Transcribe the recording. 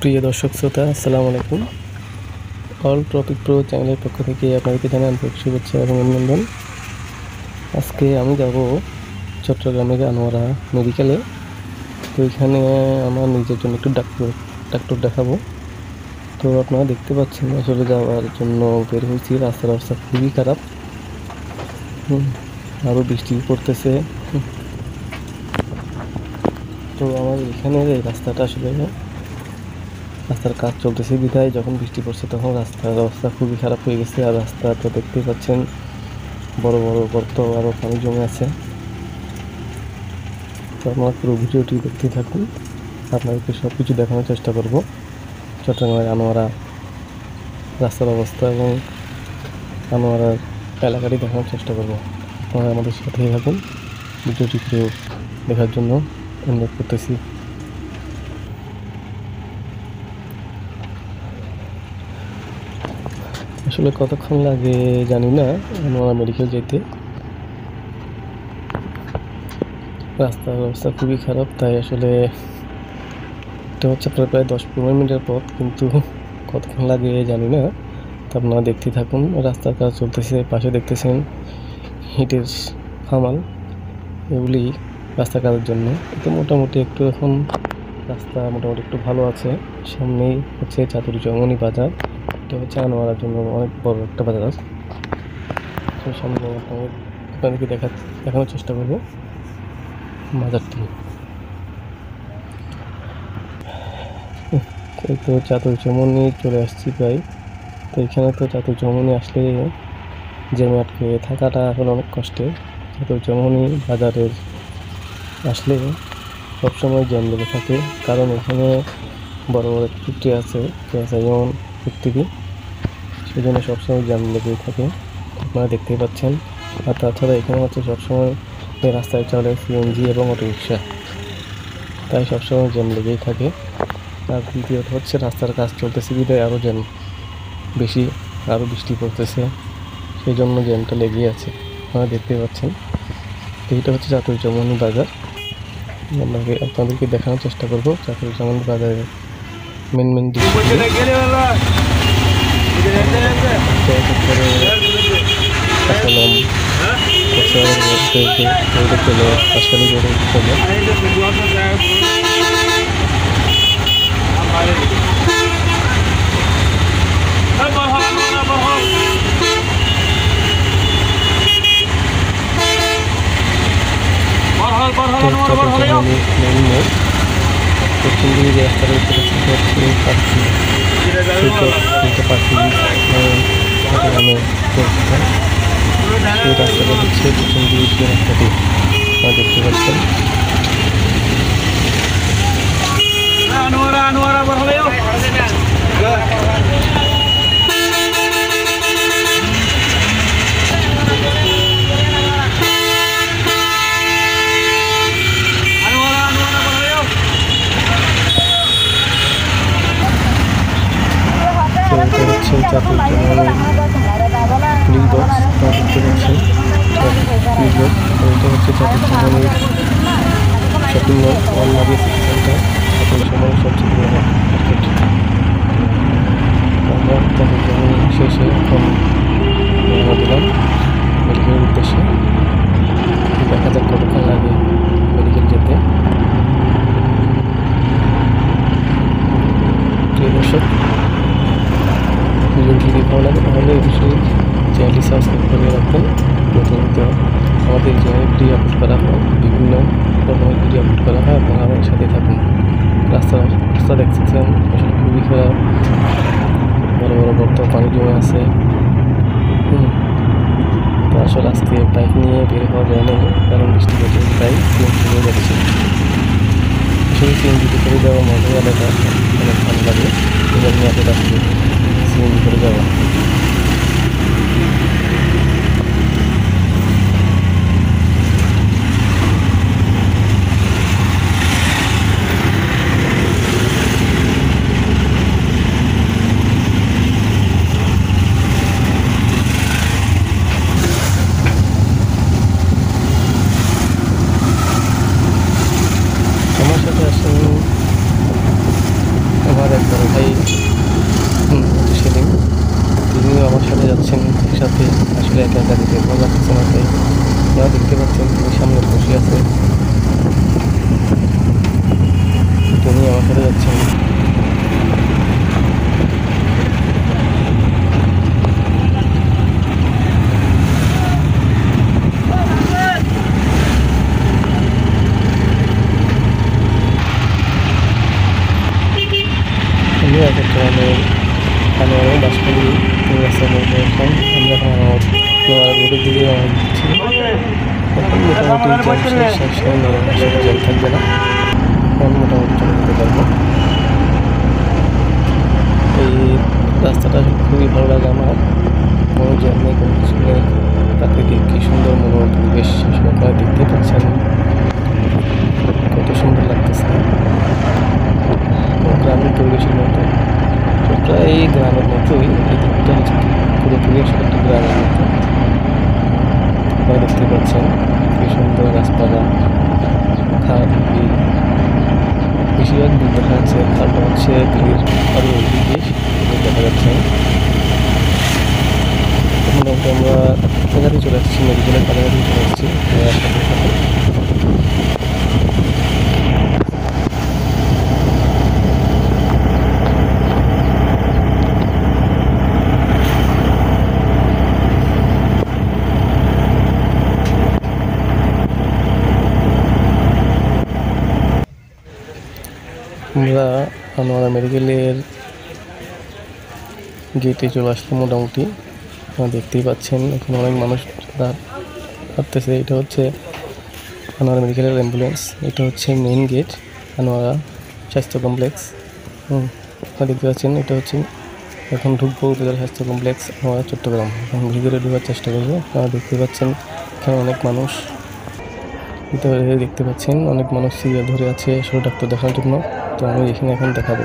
প্রিয় দর্শক শ্রোতা, আসসালামু আলাইকুম। অল টপিক প্রো চ্যানেলের পক্ষ থেকে আপনাদেরকে জানাই আন্তরিক শুভেচ্ছা এবং অভিনন্দন। আজকে আমি যাব চট্টগ্রামের আনোয়ারা মেডিকেলে। তো এখানে আমার নিজের জন্য একটু ডাক্তার দেখাবো। তো আপনারা দেখতে পাচ্ছেন আসলে যাওয়ার জন্য বের হয়েছি। রাস্তার অবস্থা খুবই খারাপ, আরও বৃষ্টি পড়তেছে। তো আমার এখানের এই রাস্তাটা আসলে রাস্তার কাজ চলতেছে বিধায় যখন বৃষ্টি পড়ছে তখন রাস্তার অবস্থা খুবই খারাপ হয়ে গেছে। আর রাস্তা তো দেখতেই পাচ্ছেন, বড় বড় গর্ত, আরও পানি জমে আছে। তো আপনারা পুরো ভিডিওটি দেখতে থাকুন, আপনাদেরকে সব কিছু দেখানোর চেষ্টা করব। চট্টগ্রামের আনোয়ারা রাস্তার অবস্থা এবং আনোয়ারার এলাকাটি দেখানোর চেষ্টা করব। আপনারা আমাদের সাথেই থাকুন, ভিডিওটি পুরো দেখার জন্য অনুরোধ করতেছি। আসলে কতক্ষণ লাগে জানি না আনোয়ারা মেডিকেল যেতে। রাস্তার অবস্থা খুবই খারাপ, তাই আসলে এটা হচ্ছে প্রায় 10-15 মিনিটের পথ, কিন্তু কতক্ষণ লাগে জানি না। তো আপনারা দেখতে থাকুন। রাস্তার কাজ চলতেছে, পাশে দেখতেছেন ইটের খামাল, এগুলি রাস্তার কাজের জন্য। তো মোটামুটি একটু এখন রাস্তা মোটামুটি একটু ভালো আছে। সামনেই হচ্ছে চাতুরীচৌমুহনী বাজার। এটা হচ্ছে আনোয়ারার জন্য অনেক বড় একটা বাজার। তো সামনে আপনাদেরকে দেখানোর চেষ্টা করবো বাজারটি। এই তো চাতুরীচৌমুহনী চলে আসছি প্রায়। তো এখানে তো চাতুরীচৌমুহনী আসলে জ্যামে আটকে থাকাটা এখন অনেক কষ্টের। চাতুরীচৌমুহনী বাজারের আসলে সবসময় জ্যাম লেগে থাকে, কারণ এখানে বড় বড় ফ্যাক্টরি আছে, যেমন ফ্যাক্টরি, সেই জন্য সবসময় জ্যাম লেগেই থাকে, আপনারা দেখতেই পাচ্ছেন। আর তাছাড়া এখানে হচ্ছে সবসময় রাস্তায় চলে সিএনজি এবং অটোরিকশা, তাই সবসময় জ্যাম লেগেই থাকে। আর দ্বিতীয়ত হচ্ছে রাস্তার কাজ চলতেছে বিধায় আরও জ্যাম বেশি, আরও বৃষ্টি পড়তেছে, সেই জন্য জ্যামটা লেগেই আছে, আপনারা দেখতেই পাচ্ছেন। তো এটা হচ্ছে চাতুরীচৌমুহনী বাজার। আপনাদেরকে দেখানোর চেষ্টা করবো চাতুরীচৌমুহনী বাজারের মেন পশ্চিম দিকে যে রাস্তা রয়েছে সেটা হচ্ছে পাখি গ্রামে সেই রাস্তাটা হচ্ছে পশ্চিম দিকে যে রাস্তাটি আপনারা দেখতে পাচ্ছেন। এটা হচ্ছে চাতুরীচৌমুহনী পুলিশ বক্স, আপনারা দেখতে পাচ্ছেন পুলিশ বক্স। এটা হচ্ছে চাতুরীচৌমুহনী শপিং মল, ওয়ানমারি সিটি সেন্টার, চাতুরীচৌমুহনী সবচেয়ে বড় মার্কেট। আমরা চাতুরীচৌমুহনী শেষে এখন রওনা দিলাম মেডিকেলের উদ্দেশ্যে। দেখা যাক কতক্ষণ লাগে মেডিকেল যেতে। প্রিয় দর্শক, ভিডিওটি যদি ভালো লাগে তাহলে অবশ্যই চ্যানেলটি সাবস্ক্রাইব করে রাখবেন। প্রতিনিয়ত আমাদের চ্যানেলে ভিডিও আপলোড করা হয়, বিভিন্ন রকমের ভিডিও আপলোড করা হয়, আপনারা আমাদের সাথে থাকুন। রাস্তা দেখতেছেন আসলে খুবই খারাপ, বড় বড় গর্ত, পানি জমে আছে। তো আসলে আজকে বাইক নিয়ে বের হওয়া যায় না, কারণ বৃষ্টি পড়ছে, তাই সিএনজি হয়ে যাচ্ছে। আসলে সিএনজিতে করে যাওয়া মজাই আলাদা, অনেক ভালো লাগে। এই জন্য এত রাস্তায় সিএনজি করে যাওয়া। আমার সাথে আসেন আমার এক করে যাচ্ছেন। আমি চট্টগ্রামের আনোয়ারা বাসখালী রাস্তার মধ্যে এখন আমরা এখন আনোয়ারা রোডের দিকে রওনা দিচ্ছি। এখন মোটামুটি জ্যাম শেষ জ্যাম থাকবে না, এখন মোটামুটি চলে যেতে পারবো। এই রাস্তাটা খুবই ভালো লাগে আমার, কোনো জ্যাম নেই, কোনো কিছু নেই, প্রাকৃতিক কী সুন্দর মনোরম পরিবেশ সেসব আপনারা দেখতে পাচ্ছেন, কত সুন্দর লাগতেছে, গ্রামীণ পরিবেশের মতো, প্রায় গ্রামের মতোই। এই দিকটা হচ্ছে পুরোপুরি আসলে একটা গ্রামের মতো। আপনারা দেখতে পাচ্ছেন কি সুন্দর গাছপালা, খাল বিল, বেশিরভাগ বিল দেখা যাচ্ছে, খালটা হচ্ছে বিলের আরও ওইদিকে দেখা যাচ্ছে। মোটামুটি আমরা কাছাকাছি চলে আসছি, মেডিকেলের কাছাকাছি চলে আসছি। আমরা আনোয়ারা মেডিকেলের গেটে চলে আসলাম। মোটামুটি আপনারা দেখতেই পাচ্ছেন এখানে অনেক মানুষ হাঁটতেছে। এটা হচ্ছে আনোয়ারা মেডিকেলের অ্যাম্বুলেন্স, এটা হচ্ছে মেইন গেট আনোয়ারা স্বাস্থ্য কমপ্লেক্স। আপনারা দেখতে পাচ্ছেন এটা হচ্ছে এখন ঢুকবো উপজেলা স্বাস্থ্য কমপ্লেক্স আনোয়ারা চট্টগ্রাম। এখন ভিতরে ঢোকার চেষ্টা করবো। আপনারা দেখতে পাচ্ছেন এখানে অনেক মানুষ, ভিতরে দেখতে পাচ্ছেন অনেক মানুষ সিরিয়াল ধরে আছে শরীর ডাক্তার দেখার জন্য। তো আমি এখানে এখন দেখাবো।